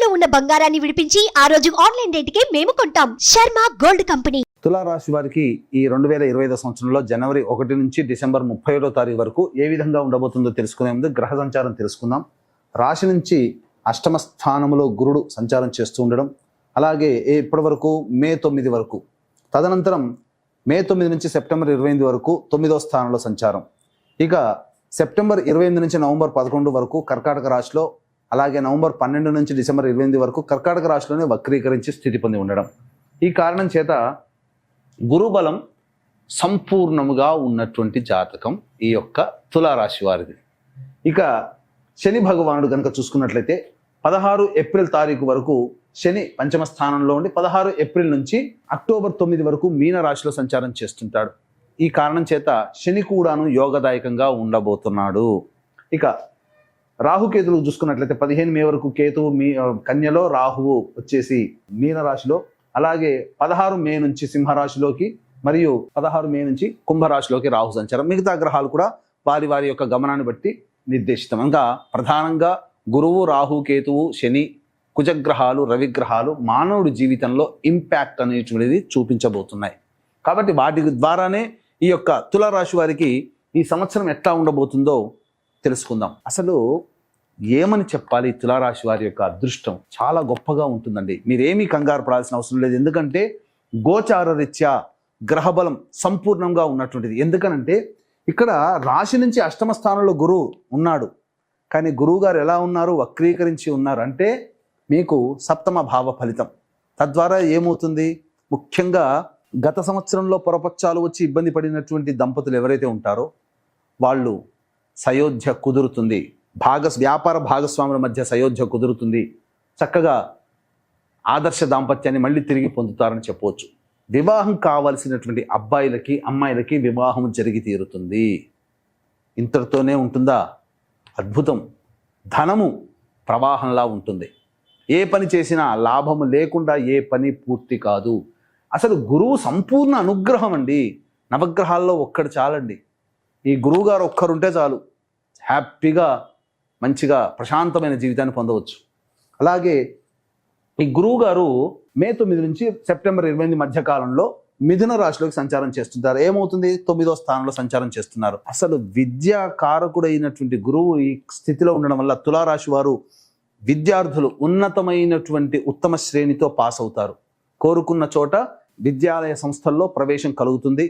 తాకట్టులో ఉన్న బంగారాన్ని విడిపించి ఆ రోజు ఆన్లైన్ రేటుకే మేము కొంటాం. Sharma gold company. తులారాశి వారికి ఈ 2025 సంవత్సరంలో జనవరి 1 నుంచి డిసెంబర్ 31వ తారీఖు వరకు ఏ విధంగా ఉండబోతుందో తెలుసుకునే ముందు గ్రహ సంచారం తెలుసుకుందాం. రాశి నుంచి అష్టమ స్థానంలో గురుడు సంచారం చేస్తూ ఉండడం, అలాగే ఇప్పటి వరకు మే 9 వరకు, తదనంతరం మే 9 నుంచి సెప్టెంబర్ 28 వరకు 9వ స్థానంలో సంచారం. ఇక సెప్టెంబర్ 28 నుంచి నవంబర్ 11 వరకు కర్కాటక రాశిలో, అలాగే నవంబర్ 12 నుంచి డిసెంబర్ 28 వరకు కర్కాటక రాశిలోనే వక్రీకరించి స్థితి పొంది ఉండడం. ఈ కారణం చేత గురుబలం సంపూర్ణముగా ఉన్నటువంటి జాతకం ఈ యొక్క తులారాశి వారిది. ఇక శని భగవానుడు కనుక చూసుకున్నట్లయితే 16 ఏప్రిల్ తారీఖు వరకు శని పంచమ స్థానంలో ఉండి 16 ఏప్రిల్ నుంచి అక్టోబర్ 9 వరకు మీన రాశిలో సంచారం చేస్తుంటాడు. ఈ కారణం చేత శని కూడాను యోగదాయకంగా ఉండబోతున్నాడు. ఇక రాహుకేతులు చూసుకున్నట్లయితే 15 మే వరకు కేతువు కన్యలో, రాహువు వచ్చేసి మీన రాశిలో, అలాగే 16 మే నుంచి సింహరాశిలోకి మరియు 16 మే నుంచి కుంభరాశిలోకి రాహు సంచారం. మిగతా గ్రహాలు కూడా వారి వారి యొక్క గమనాన్ని బట్టి నిర్దేశితం. ఇంకా ప్రధానంగా గురువు, రాహు, కేతువు, శని, కుజగ్రహాలు, రవిగ్రహాలు మానవుడి జీవితంలో ఇంపాక్ట్ అనేటువంటిది చూపించబోతున్నాయి. కాబట్టి వాటి ద్వారానే ఈ యొక్క తులారాశి వారికి ఈ సంవత్సరం ఎట్లా ఉండబోతుందో తెలుసుకుందాం. అసలు ఏమని చెప్పాలి? తులారాశి వారి యొక్క అదృష్టం చాలా గొప్పగా ఉంటుందండి. మీరేమీ కంగారు పడాల్సిన అవసరం లేదు. ఎందుకంటే గోచార రీత్యా గ్రహబలం సంపూర్ణంగా ఉన్నటువంటిది. ఎందుకనంటే ఇక్కడ రాశి నుంచి అష్టమ స్థానంలో గురువు ఉన్నాడు, కానీ గురువు గారు ఎలా ఉన్నారు? వక్రీకరించి ఉన్నారు. అంటే మీకు సప్తమ భావ ఫలితం. తద్వారా ఏమవుతుంది? ముఖ్యంగా గత సంవత్సరంలో పొరపక్షాలు వచ్చి ఇబ్బంది పడినటువంటి దంపతులు ఎవరైతే ఉంటారో వాళ్ళు సయోధ్య కుదురుతుంది. వ్యాపార భాగస్వాముల మధ్య సయోధ్య కుదురుతుంది. చక్కగా ఆదర్శ దాంపత్యాన్ని మళ్ళీ తిరిగి పొందుతారని చెప్పవచ్చు. వివాహం కావలసినటువంటి అబ్బాయిలకి, అమ్మాయిలకి వివాహం జరిగి తీరుతుంది. ఇంతటితోనే ఉంటుందా? అద్భుతం. ధనము ప్రవాహంలా ఉంటుంది. ఏ పని చేసినా లాభము లేకుండా ఏ పని పూర్తి కాదు. అసలు గురువు సంపూర్ణ అనుగ్రహం అండి. నవగ్రహాల్లో ఒక్కడు చాలండి. ఈ గురువు గారు ఒక్కరుంటే చాలు, హ్యాపీగా మంచిగా ప్రశాంతమైన జీవితాన్ని పొందవచ్చు. అలాగే ఈ గురువు గారు మే 9 నుంచి సెప్టెంబర్ 28 మధ్య కాలంలో మిథున రాశిలోకి సంచారం చేస్తుంటారు. ఏమవుతుంది? 9వ స్థానంలో సంచారం చేస్తున్నారు. అసలు విద్యా కారకుడైనటువంటి గురువు ఈ స్థితిలో ఉండడం వల్ల తులారాశి వారు విద్యార్థులు ఉన్నతమైనటువంటి ఉత్తమ శ్రేణితో పాస్ అవుతారు. కోరుకున్న చోట విద్యాలయ సంస్థల్లో ప్రవేశం కలుగుతుంది.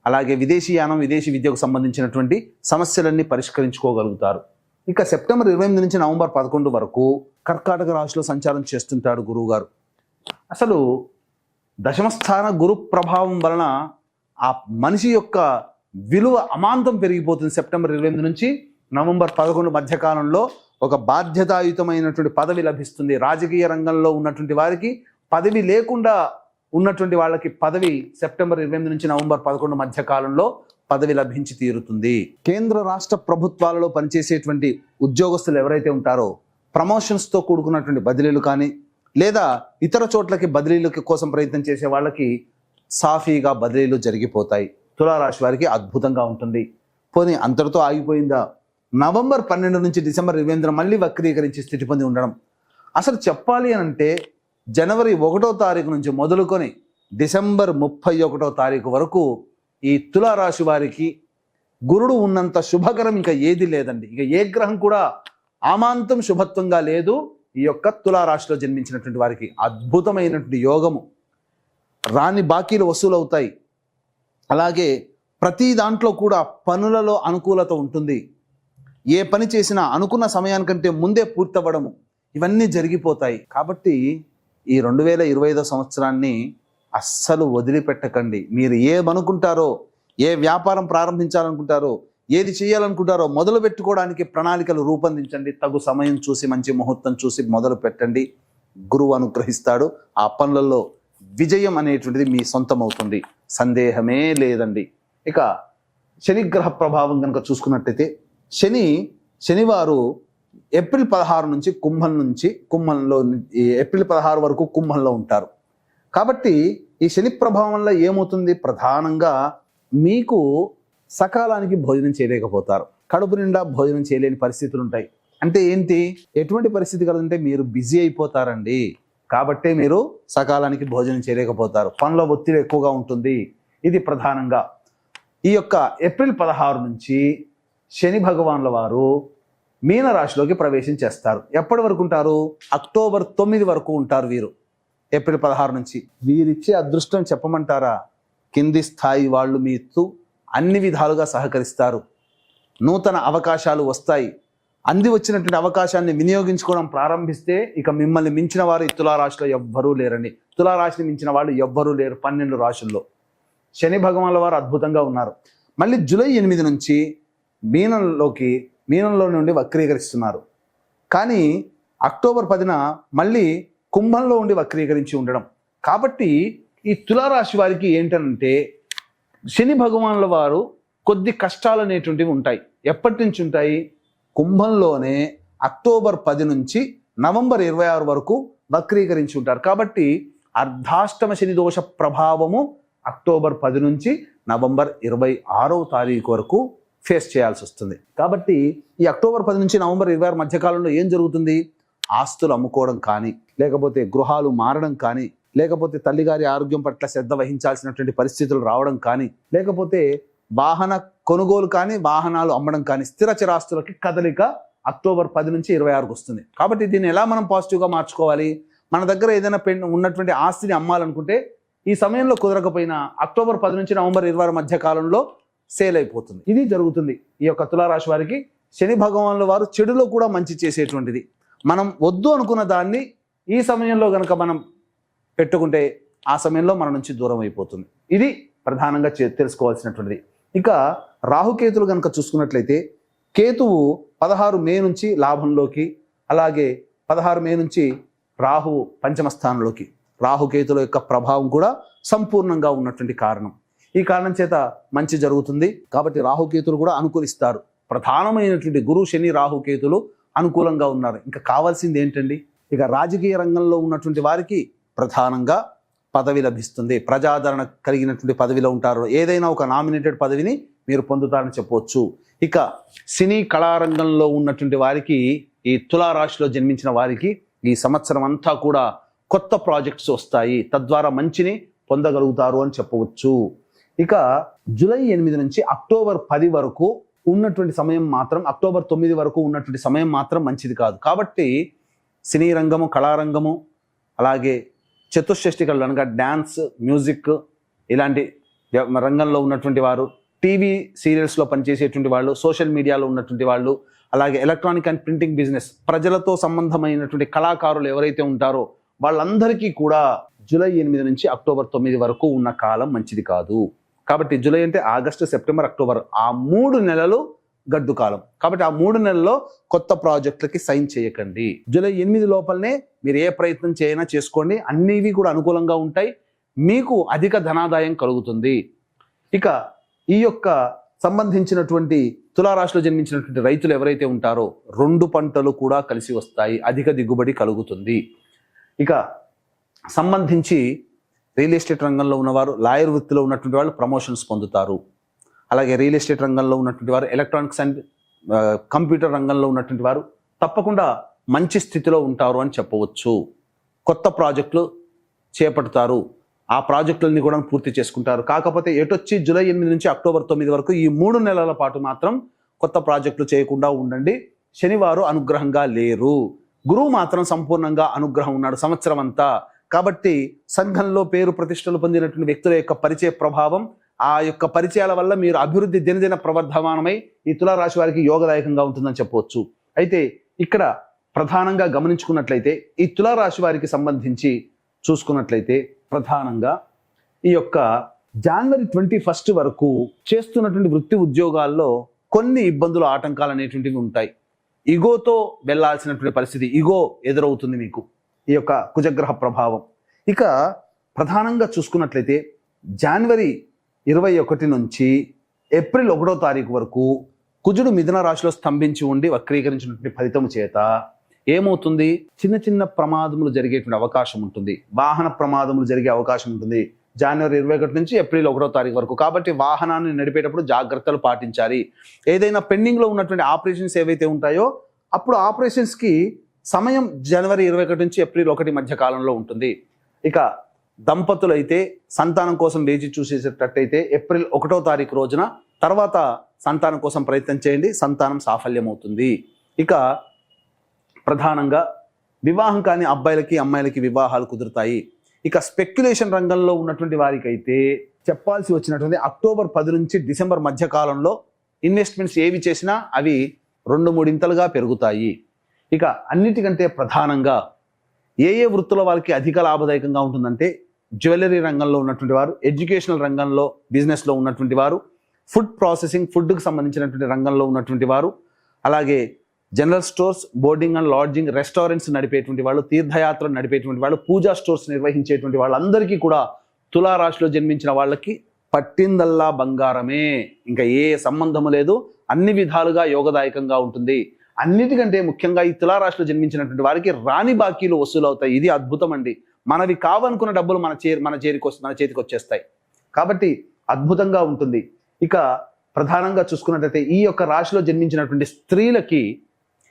అలాగే విదేశీయానం, విదేశీ విద్యకు సంబంధించినటువంటి సమస్యలన్నీ పరిష్కరించుకోగలుగుతారు. ఇక సెప్టెంబర్ 28 నుంచి నవంబర్ 11 వరకు కర్కాటక రాశిలో సంచారం చేస్తుంటాడు గురువు గారు. అసలు దశమస్థాన గురు ప్రభావం వలన ఆ మనిషి యొక్క విలువ అమాంతం పెరిగిపోతుంది. సెప్టెంబర్ 28 నుంచి నవంబర్ 11 మధ్యకాలంలో ఒక బాధ్యతాయుతమైనటువంటి పదవి లభిస్తుంది. రాజకీయ రంగంలో ఉన్నటువంటి వారికి పదవి లేకుండా ఉన్నటువంటి వాళ్ళకి పదవి సెప్టెంబర్ 28 నుంచి నవంబర్ 11 మధ్య కాలంలో పదవి లభించి తీరుతుంది. కేంద్ర రాష్ట్ర ప్రభుత్వాలలో పనిచేసేటువంటి ఉద్యోగస్తులు ఎవరైతే ఉంటారో ప్రమోషన్స్తో కూడుకున్నటువంటి బదిలీలు కానీ, లేదా ఇతర చోట్లకి బదిలీల కోసం ప్రయత్నం చేసే వాళ్ళకి సాఫీగా బదిలీలు జరిగిపోతాయి. తులారాశి వారికి అద్భుతంగా ఉంటుంది. పోనీ అంతటితో ఆగిపోయిందా? నవంబర్ 12 నుంచి డిసెంబర్ 28 మళ్ళీ వక్రీకరించి స్థితి పొంది ఉండడం. అసలు చెప్పాలి అంటే జనవరి 1వ తారీఖు నుంచి మొదలుకొని డిసెంబర్ 31వ తారీఖు వరకు ఈ తులారాశి వారికి గురుడు ఉన్నంత శుభకరం ఇంకా ఏది లేదండి. ఇక ఏ గ్రహం కూడా ఆమాంతం శుభత్వంగా లేదు. ఈ యొక్క తులారాశిలో జన్మించినటువంటి వారికి అద్భుతమైనటువంటి యోగము, రాని బాకీలు వసూలవుతాయి. అలాగే ప్రతి దాంట్లో కూడా పనులలో అనుకూలత ఉంటుంది. ఏ పని చేసినా అనుకున్న సమయానికంటే ముందే పూర్తవ్వడము, ఇవన్నీ జరిగిపోతాయి. కాబట్టి ఈ 2025 సంవత్సరాన్ని అస్సలు వదిలిపెట్టకండి. మీరు ఏమనుకుంటారో, ఏ వ్యాపారం ప్రారంభించాలనుకుంటారో, ఏది చేయాలనుకుంటారో మొదలు పెట్టుకోవడానికి ప్రణాళికలు రూపొందించండి. తగు సమయం చూసి, మంచి ముహూర్తం చూసి మొదలు పెట్టండి. గురువు అనుగ్రహిస్తాడు. ఆ పనులలో విజయం అనేటువంటిది మీ సొంతం అవుతుంది, సందేహమే లేదండి. ఇక శనిగ్రహ ప్రభావం కనుక చూసుకున్నట్టయితే శనివారు ఏప్రిల్ 16 నుంచి కుంభంలో ఏప్రిల్ 16 వరకు కుంభంలో ఉంటారు. కాబట్టి ఈ శని ప్రభావం వల్ల ఏమవుతుంది? ప్రధానంగా మీకు సకాలానికి భోజనం చేయలేకపోతారు. కడుపు నిండా భోజనం చేయలేని పరిస్థితులు ఉంటాయి. అంటే ఏంటి, ఎటువంటి పరిస్థితి కలుగుతుంటే మీరు బిజీ అయిపోతారండి, కాబట్టే మీరు సకాలానికి భోజనం చేయలేకపోతారు, పనిలో ఒత్తిడి ఎక్కువగా ఉంటుంది. ఇది ప్రధానంగా ఈ యొక్క ఏప్రిల్ 16 నుంచి శని భగవానుల వారు మీనరాశిలోకి ప్రవేశం చేస్తారు. ఎప్పటి వరకు ఉంటారు? అక్టోబర్ 9 వరకు ఉంటారు వీరు. ఏప్రిల్ 16 నుంచి. వీరిచ్చే అదృష్టం చెప్పమంటారా? కింది స్థాయి వాళ్ళు మీతో అన్ని విధాలుగా సహకరిస్తారు. నూతన అవకాశాలు వస్తాయి. అంది వచ్చినటువంటి అవకాశాన్ని వినియోగించుకోవడం ప్రారంభిస్తే ఇక మిమ్మల్ని మించిన వారు ఈ తులారాశిలో ఎవ్వరూ లేరండి. తులారాశిని మించిన వాళ్ళు ఎవ్వరూ లేరు 12 రాశుల్లో. శని భగవానుల వారు అద్భుతంగా ఉన్నారు. మళ్ళీ జూలై 8 నుంచి మీనంలో నుండి వక్రీకరిస్తున్నారు. కానీ అక్టోబర్ 10న మళ్ళీ కుంభంలో ఉండి వక్రీకరించి ఉండడం. కాబట్టి ఈ తులారాశి వారికి ఏంటంటే శని భగవానుల వారు కొద్ది కష్టాలు అనేటువంటివి ఉంటాయి. ఎప్పటి నుంచి ఉంటాయి? కుంభంలోనే అక్టోబర్ 10 నుంచి నవంబర్ 26 వరకు వక్రీకరించి ఉంటారు. కాబట్టి అర్ధాష్టమ శని దోష ప్రభావము అక్టోబర్ 10 నుంచి నవంబర్ 26వ తారీఖు వరకు ఫేస్ చేయాల్సి వస్తుంది. కాబట్టి ఈ అక్టోబర్ 10 నుంచి నవంబర్ 26 మధ్యకాలంలో ఏం జరుగుతుంది? ఆస్తులు అమ్ముకోవడం కానీ, లేకపోతే గృహాలు మారడం కానీ, లేకపోతే తల్లిగారి ఆరోగ్యం పట్ల శ్రద్ధ వహించాల్సినటువంటి పరిస్థితులు రావడం కానీ, లేకపోతే వాహన కొనుగోలు కానీ, వాహనాలు అమ్మడం కానీ, స్థిర చిరాస్తులకి కదలిక అక్టోబర్ 10 నుంచి 26కు వస్తుంది. కాబట్టి దీన్ని ఎలా మనం పాజిటివ్గా మార్చుకోవాలి? మన దగ్గర ఏదైనా ఉన్నటువంటి ఆస్తిని అమ్మాలనుకుంటే ఈ సమయంలో కుదరకపోయినా అక్టోబర్ 10 నుంచి నవంబర్ 26 మధ్య కాలంలో సేల్ అయిపోతుంది. ఇది జరుగుతుంది ఈ యొక్క తులారాశి వారికి. శని భగవానుల వారు చెడులో కూడా మంచి చేసేటువంటిది. మనం వద్దు అనుకున్న దాన్ని ఈ సమయంలో కనుక మనం పెట్టుకుంటే ఆ సమయంలో మన నుంచి దూరం అయిపోతుంది. ఇది ప్రధానంగా తెలుసుకోవాల్సినటువంటిది. ఇక రాహుకేతులు కనుక చూసుకున్నట్లయితే కేతువు 16 మే నుంచి లాభంలోకి, అలాగే 16 మే నుంచి రాహువు పంచమ స్థానంలోకి. రాహుకేతుల యొక్క ప్రభావం కూడా సంపూర్ణంగా ఉన్నటువంటి కారణం. ఈ కారణం చేత మంచి జరుగుతుంది. కాబట్టి రాహుకేతులు కూడా అనుకూలిస్తారు. ప్రధానమైనటువంటి గురు శని రాహుకేతులు అనుకూలంగా ఉన్నారు. ఇంకా కావాల్సింది ఏంటండి? ఇక రాజకీయ రంగంలో ఉన్నటువంటి వారికి ప్రధానంగా పదవి లభిస్తుంది. ప్రజాదరణ కలిగినటువంటి పదవిలో ఉంటారు. ఏదైనా ఒక నామినేటెడ్ పదవిని మీరు పొందుతారని చెప్పవచ్చు. ఇక సినీ కళారంగంలో ఉన్నటువంటి వారికి, ఈ తులారాశిలో జన్మించిన వారికి ఈ సంవత్సరం అంతా కూడా కొత్త ప్రాజెక్ట్స్ వస్తాయి. తద్వారా మంచిని పొందగలుగుతారు అని చెప్పవచ్చు. ఇక జూలై 8 నుంచి అక్టోబర్ 10 వరకు ఉన్నటువంటి సమయం మాత్రం, అక్టోబర్ 9 వరకు ఉన్నటువంటి సమయం మాత్రం మంచిది కాదు. కాబట్టి సినీ రంగము, కళారంగము, అలాగే చతుషష్ఠి కళలు అనగా డ్యాన్స్, మ్యూజిక్ ఇలాంటి రంగంలో ఉన్నటువంటి వారు, టీవీ సీరియల్స్లో పనిచేసేటువంటి వాళ్ళు, సోషల్ మీడియాలో ఉన్నటువంటి వాళ్ళు, అలాగే ఎలక్ట్రానిక్ అండ్ ప్రింటింగ్ బిజినెస్, ప్రజలతో సంబంధమైనటువంటి కళాకారులు ఎవరైతే ఉంటారో వాళ్ళందరికీ కూడా జూలై 8 నుంచి అక్టోబర్ 9 వరకు ఉన్న కాలం మంచిది కాదు. కాబట్టి జూలై అంటే ఆగస్టు, సెప్టెంబర్, అక్టోబర్, ఆ 3 నెలలు గడ్డు కాలం. కాబట్టి ఆ 3 నెలల్లో కొత్త ప్రాజెక్టులకి సైన్ చేయకండి. జూలై 8 లోపలనే మీరు ఏ ప్రయత్నం చేయనా చేసుకోండి. అన్నివి కూడా అనుకూలంగా ఉంటాయి. మీకు అధిక ధనాదాయం కలుగుతుంది. ఇక ఈ యొక్క సంబంధించినటువంటి తులారాశిలో జన్మించినటువంటి రైతులు ఎవరైతే ఉంటారో 2 పంటలు కూడా కలిసి వస్తాయి. అధిక దిగుబడి కలుగుతుంది. ఇక సంబంధించి రియల్ ఎస్టేట్ రంగంలో ఉన్నవారు, లాయర్ వృత్తిలో ఉన్నటువంటి వాళ్ళు ప్రమోషన్స్ పొందుతారు. అలాగే రియల్ ఎస్టేట్ రంగంలో ఉన్నటువంటి వారు, ఎలక్ట్రానిక్స్ అండ్ కంప్యూటర్ రంగంలో ఉన్నటువంటి వారు తప్పకుండా మంచి స్థితిలో ఉంటారు అని చెప్పవచ్చు. కొత్త ప్రాజెక్టులు చేపడతారు. ఆ ప్రాజెక్టులన్నీ కూడా పూర్తి చేసుకుంటారు. కాకపోతే ఎటొచ్చి జూలై 8 నుంచి అక్టోబర్ 9 వరకు ఈ 3 నెలల పాటు మాత్రం కొత్త ప్రాజెక్టులు చేయకుండా ఉండండి. శనివారు అనుగ్రహంగా లేరు. గురువు మాత్రం సంపూర్ణంగా అనుగ్రహం ఉన్నాడు సంవత్సరం అంతా. కాబట్టి సంఘంలో పేరు ప్రతిష్టలు పొందినటువంటి వ్యక్తుల యొక్క పరిచయ ప్రభావం, ఆ యొక్క పరిచయాల వల్ల మీరు అభివృద్ధి దినదిన ప్రవర్ధమానమై ఈ తులారాశి వారికి యోగదాయకంగా ఉంటుందని చెప్పవచ్చు. అయితే ఇక్కడ ప్రధానంగా గమనించుకున్నట్లయితే ఈ తులారాశి వారికి సంబంధించి చూసుకున్నట్లయితే ప్రధానంగా ఈ యొక్క జనవరి 21 వరకు చేస్తున్నటువంటి వృత్తి ఉద్యోగాల్లో కొన్ని ఇబ్బందులు, ఆటంకాలు అనేటువంటివి ఉంటాయి. ఇగోతో వెళ్లాల్సినటువంటి పరిస్థితి, ఇగో ఎదురవుతుంది మీకు ఈ యొక్క కుజగ్రహ ప్రభావం. ఇక ప్రధానంగా చూసుకున్నట్లయితే జనవరి 21 నుంచి ఏప్రిల్ 1వ తారీఖు వరకు కుజుడు మిథున రాశిలో స్తంభించి ఉండి వక్రీకరించినటువంటి ఫలితం చేత ఏమవుతుంది? చిన్న చిన్న ప్రమాదములు జరిగేటువంటి అవకాశం ఉంటుంది. వాహన ప్రమాదములు జరిగే అవకాశం ఉంటుంది జనవరి 21 నుంచి ఏప్రిల్ 1వ తారీఖు వరకు. కాబట్టి వాహనాన్ని నడిపేటప్పుడు జాగ్రత్తలు పాటించాలి. ఏదైనా పెండింగ్లో ఉన్నటువంటి ఆపరేషన్స్ ఏవైతే ఉంటాయో అప్పుడు ఆపరేషన్స్కి సమయం జనవరి 21 నుంచి ఏప్రిల్ 1 మధ్య కాలంలో ఉంటుంది. ఇక దంపతులైతే సంతానం కోసం వేచి చూసేటట్టయితే ఏప్రిల్ 1వ తారీఖు రోజున తర్వాత సంతానం కోసం ప్రయత్నం చేయండి, సంతానం సాఫల్యమవుతుంది. ఇక ప్రధానంగా వివాహం కాని అబ్బాయిలకి అమ్మాయిలకి వివాహాలు కుదురుతాయి. ఇక స్పెక్యులేషన్ రంగంలో ఉన్నటువంటి వారికి అయితే చెప్పాల్సి వచ్చినటువంటి అక్టోబర్ 10 నుంచి డిసెంబర్ మధ్య కాలంలో ఇన్వెస్ట్మెంట్స్ ఏవి చేసినా అవి 2-3 ఇంతలుగా పెరుగుతాయి. ఇక అన్నిటికంటే ప్రధానంగా ఏ వృత్తుల వాళ్ళకి అధిక లాభదాయకంగా ఉంటుందంటే జ్యువెలరీ రంగంలో ఉన్నటువంటి వారు, ఎడ్యుకేషనల్ రంగంలో బిజినెస్లో ఉన్నటువంటి వారు, ఫుడ్ ప్రాసెసింగ్ ఫుడ్కి సంబంధించినటువంటి రంగంలో ఉన్నటువంటి వారు, అలాగే general stores, boarding and lodging, restaurants నడిపేటువంటి వాళ్ళు, తీర్థయాత్రలు నడిపేటువంటి వాళ్ళు, పూజా స్టోర్స్ నిర్వహించేటువంటి వాళ్ళందరికీ కూడా తులారాశిలో జన్మించిన వాళ్ళకి పట్టిందల్లా బంగారమే, ఇంకా ఏ సంబంధము లేదు, అన్ని విధాలుగా యోగదాయకంగా ఉంటుంది. అన్నిటికంటే ముఖ్యంగా ఈ తులారాశిలో జన్మించినటువంటి వారికి రాని బాకీలు వసూలు అవుతాయి. ఇది అద్భుతం అండి. మనవి కావనుకున్న డబ్బులు మన చేతికి వచ్చేస్తాయి. కాబట్టి అద్భుతంగా ఉంటుంది. ఇక ప్రధానంగా చూసుకున్నట్లయితే ఈ యొక్క రాశిలో జన్మించినటువంటి స్త్రీలకి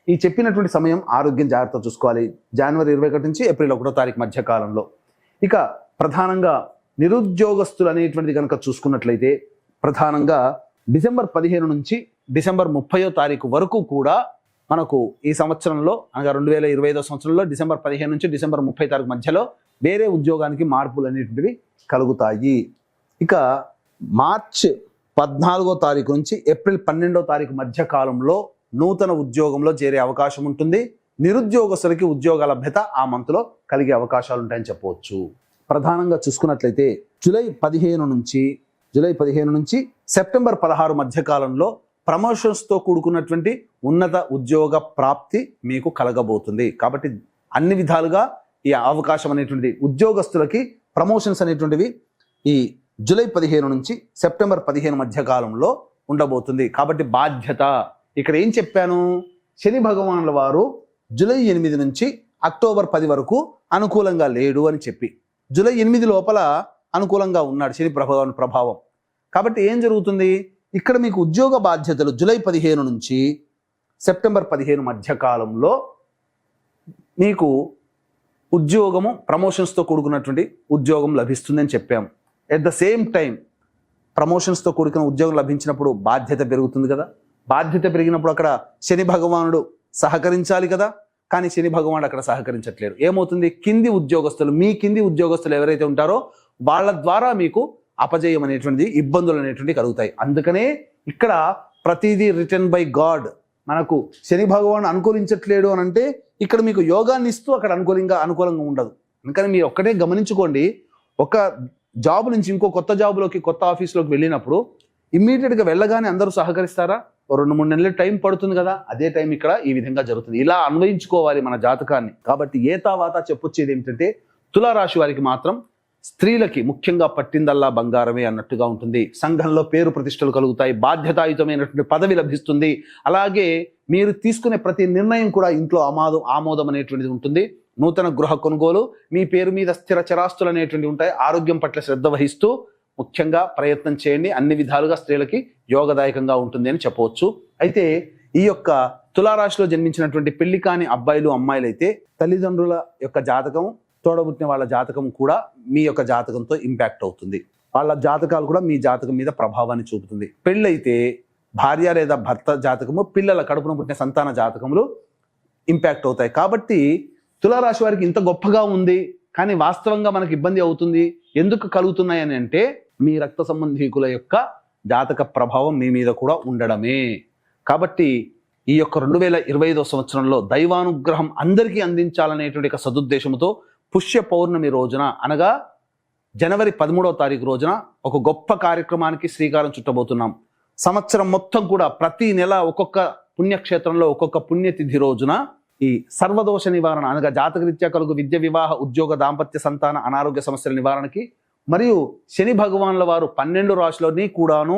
ఈ చెప్పినటువంటి సమయం ఆరోగ్యం జాగ్రత్త చూసుకోవాలి. జనవరి 21 నుంచి ఏప్రిల్ 1వ తారీఖు మధ్య కాలంలో. ఇక ప్రధానంగా నిరుద్యోగస్తులు అనేటువంటిది కనుక చూసుకున్నట్లయితే ప్రధానంగా డిసెంబర్ 15 నుంచి డిసెంబర్ 30వ తారీఖు వరకు కూడా మనకు ఈ సంవత్సరంలో అనగా 2025 సంవత్సరంలో డిసెంబర్ 15 నుంచి డిసెంబర్ 30 తారీఖు మధ్యలో వేరే ఉద్యోగానికి మార్పులు అనేటువంటివి కలుగుతాయి. ఇక మార్చ్ 14వ తారీఖు నుంచి ఏప్రిల్ 12వ తారీఖు మధ్య కాలంలో నూతన ఉద్యోగంలో చేరే అవకాశం ఉంటుంది. నిరుద్యోగస్తులకి ఉద్యోగ లభ్యత ఆ మంత్లో కలిగే అవకాశాలు ఉంటాయని చెప్పవచ్చు. ప్రధానంగా చూసుకున్నట్లయితే జూలై 15 నుంచి సెప్టెంబర్ 16 మధ్య కాలంలో ప్రమోషన్స్తో కూడుకున్నటువంటి ఉన్నత ఉద్యోగ ప్రాప్తి మీకు కలగబోతుంది. కాబట్టి అన్ని విధాలుగా ఈ అవకాశం అనేటువంటిది ఉద్యోగస్తులకి ప్రమోషన్స్ అనేటువంటివి ఈ జూలై 15 నుంచి సెప్టెంబర్ 15 మధ్య కాలంలో ఉండబోతుంది. కాబట్టి బాధ్యత ఇక్కడ ఏం చెప్పాను, శని భగవానుల వారు జూలై 8 నుంచి అక్టోబర్ 10 వరకు అనుకూలంగా లేడు అని చెప్పి జూలై 8 లోపల అనుకూలంగా ఉన్నాడు శని ప్రభావం. కాబట్టి ఏం జరుగుతుంది, ఇక్కడ మీకు ఉద్యోగ బాధ్యతలు జూలై 15 నుంచి సెప్టెంబర్ 15 మధ్య కాలంలో మీకు ఉద్యోగము ప్రమోషన్స్తో కూడుకున్నటువంటి ఉద్యోగం లభిస్తుందని చెప్పాము. ఎట్ ద సేమ్ టైం ప్రమోషన్స్తో కూడుకున్న ఉద్యోగం లభించినప్పుడు బాధ్యత పెరుగుతుంది కదా. బాధ్యత పెరిగినప్పుడు అక్కడ శని భగవానుడు సహకరించాలి కదా. కానీ శని భగవానుడు అక్కడ సహకరించట్లేడు. ఏమవుతుంది, మీ కింది ఉద్యోగస్తులు ఎవరైతే ఉంటారో వాళ్ళ ద్వారా మీకు అపజయం అనేటువంటిది, ఇబ్బందులు అనేటువంటివి కలుగుతాయి. అందుకనే ఇక్కడ ప్రతిదీ రిటర్న్ బై గాడ్. మనకు శని భగవాన్ అనుకూలించట్లేడు అని అంటే ఇక్కడ మీకు యోగాన్ని ఇస్తూ అక్కడ అనుకూలంగా ఉండదు. అందుకని మీరు ఒక్కటే గమనించుకోండి, ఒక జాబ్ నుంచి ఇంకో కొత్త జాబ్లోకి, కొత్త ఆఫీస్లోకి వెళ్ళినప్పుడు ఇమ్మీడియట్గా వెళ్ళగానే అందరూ సహకరిస్తారా? 2-3 నెలలు టైం పడుతుంది కదా. అదే టైం ఇక్కడ ఈ విధంగా జరుగుతుంది. ఇలా అన్వయించుకోవాలి మన జాతకాన్ని. కాబట్టి ఏతావాత చెప్పొచ్చేది ఏమిటంటే తులారాశి వారికి మాత్రం స్త్రీలకి ముఖ్యంగా పట్టిందల్లా బంగారమే అన్నట్టుగా ఉంటుంది. సంఘంలో పేరు ప్రతిష్టలు కలుగుతాయి, బాధ్యతాయుతమైనటువంటి పదవి లభిస్తుంది. అలాగే మీరు తీసుకునే ప్రతి నిర్ణయం కూడా ఇంట్లో ఆమోదం అనేటువంటిది ఉంటుంది. నూతన గృహ కొనుగోలు, మీ పేరు మీద స్థిర చరాస్తులు అనేటువంటివి ఉంటాయి. ఆరోగ్యం పట్ల శ్రద్ధ వహిస్తూ ముఖ్యంగా ప్రయత్నం చేయండి. అన్ని విధాలుగా స్త్రీలకి యోగదాయకంగా ఉంటుంది అని చెప్పవచ్చు. అయితే ఈ యొక్క తులారాశిలో జన్మించినటువంటి పెళ్లి కాని అబ్బాయిలు అమ్మాయిలు అయితే తల్లిదండ్రుల యొక్క జాతకం, తోడబుట్టిన వాళ్ళ జాతకం కూడా మీ యొక్క జాతకంతో ఇంపాక్ట్ అవుతుంది. వాళ్ళ జాతకాలు కూడా మీ జాతకం మీద ప్రభావాన్ని చూపుతుంది. పెళ్ళైతే భార్య లేదా భర్త జాతకము, పిల్లల కడుపున పుట్టిన సంతాన జాతకములు ఇంపాక్ట్ అవుతాయి. కాబట్టి తులారాశి వారికి ఇంత గొప్పగా ఉంది కానీ వాస్తవంగా మనకు ఇబ్బంది అవుతుంది, ఎందుకు కలుగుతున్నాయి అని అంటే మీ రక్త సంబంధీకుల యొక్క జాతక ప్రభావం మీ మీద కూడా ఉండడమే. కాబట్టి ఈ యొక్క 2025 సంవత్సరంలో దైవానుగ్రహం అందరికీ అందించాలనేటువంటి ఒక సదుద్దేశంతో పుష్య పౌర్ణమి రోజున అనగా జనవరి 13వ తారీఖు రోజున ఒక గొప్ప కార్యక్రమానికి శ్రీకారం చుట్టబోతున్నాం. సంవత్సరం మొత్తం కూడా ప్రతి నెల ఒక్కొక్క పుణ్యక్షేత్రంలో ఒక్కొక్క పుణ్యతిథి రోజున ఈ సర్వదోష నివారణ అనగా జాతకరీత్యా కలుగు విద్య, వివాహ, ఉద్యోగ, దాంపత్య, సంతాన, అనారోగ్య సమస్యల నివారణకి మరియు శని భగవాన్ల వారు 12 రాశులని కూడాను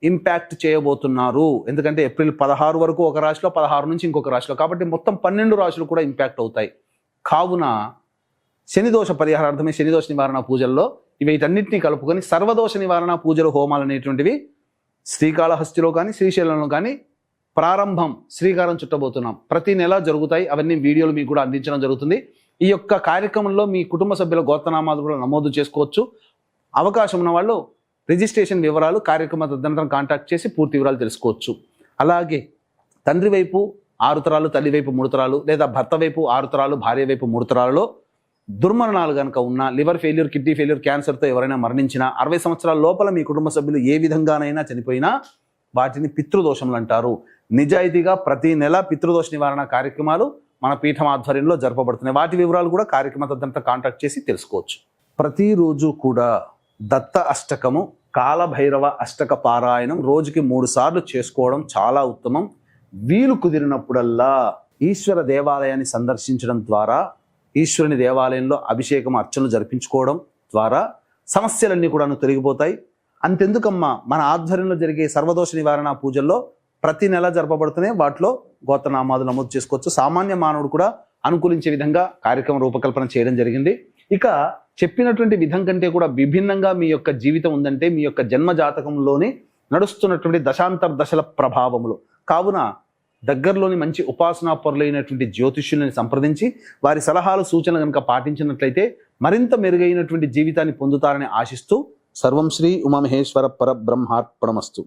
ఇంపాక్ట్ చేయబోతున్నారు. ఎందుకంటే ఏప్రిల్ 16 వరకు ఒక రాశిలో, 16 నుంచి ఇంకొక రాశిలో, కాబట్టి మొత్తం 12 రాశులు కూడా ఇంపాక్ట్ అవుతాయి. కావున శనిదోష పరిహారార్థమే శనిదోష నివారణ పూజల్లో వీటన్నిటిని కలుపుకొని సర్వదోష నివారణ పూజలు, హోమాలు అనేటువంటివి శ్రీకాళహస్తిలో కానీ శ్రీశైలంలో కానీ ప్రారంభం శ్రీకారం చుట్టబోతున్నాం. ప్రతి నెల జరుగుతాయి. అవన్నీ వీడియోలు మీకు కూడా అందించడం జరుగుతుంది. ఈ యొక్క కార్యక్రమంలో మీ కుటుంబ సభ్యుల గోత్రనామాలు కూడా నమోదు చేసుకోవచ్చు. అవకాశం ఉన్న వాళ్ళు రిజిస్ట్రేషన్ వివరాలు కార్యక్రమ తదనంతరం కాంటాక్ట్ చేసి పూర్తి వివరాలు తెలుసుకోవచ్చు. అలాగే తండ్రి వైపు 6 తరాలు, తల్లి వైపు 3 తరాలు, లేదా భర్త వైపు 6 తరాలు, భార్య వైపు 3 తరాలలో దుర్మరణాలు కనుక ఉన్నా, లివర్ ఫెయిల్యూర్, కిడ్నీ ఫెయిల్యూర్, క్యాన్సర్తో ఎవరైనా మరణించినా, 60 సంవత్సరాల లోపల మీ కుటుంబ సభ్యులు ఏ విధంగానైనా చనిపోయినా వాటిని పితృదోషములు అంటారు. నిజాయితీగా ప్రతి నెల పితృదోష నివారణ కార్యక్రమాలు మన పీఠం ఆధ్వర్యంలో జరపబడుతున్నాయి. వాటి వివరాలు కూడా కార్యక్రమ తదనంతరం కాంటాక్ట్ చేసి తెలుసుకోవచ్చు. ప్రతిరోజు కూడా దత్త అష్టకము, కాలభైరవ అష్టక పారాయణం రోజుకి 3 సార్లు చేసుకోవడం చాలా ఉత్తమం. వీలు కుదిరినప్పుడల్లా ఈశ్వర దేవాలయాన్ని సందర్శించడం ద్వారా, ఈశ్వరుని దేవాలయంలో అభిషేకం అర్చనలు జరిపించుకోవడం ద్వారా సమస్యలన్నీ కూడా తొలగిపోతాయి. అంతెందుకమ్మా, మన ఆధ్వర్యంలో జరిగే సర్వదోష నివారణ పూజల్లో ప్రతి నెల జరపబడుతున్నాయి. వాటిలో గోత్రనామాలు నమోదు చేసుకోవచ్చు. సామాన్య మానవుడు కూడా అనుకూలించే విధంగా కార్యక్రమం రూపకల్పన చేయడం జరిగింది. ఇక చెప్పినటువంటి విధం కంటే కూడా విభిన్నంగా మీ యొక్క జీవితం ఉందంటే మీ యొక్క జన్మ జాతకంలోని నడుస్తున్నటువంటి దశాంతర దశల ప్రభావములు కావున దగ్గరలోని మంచి ఉపాసనా పరులైనటువంటి జ్యోతిష్యులను సంప్రదించి వారి సలహాలు సూచనలు కనుక పాటించినట్లయితే మరింత మెరుగైనటువంటి జీవితాన్ని పొందుతారని ఆశిస్తూ సర్వం శ్రీ ఉమామహేశ్వర పరబ్రహ్మార్పణమస్తు.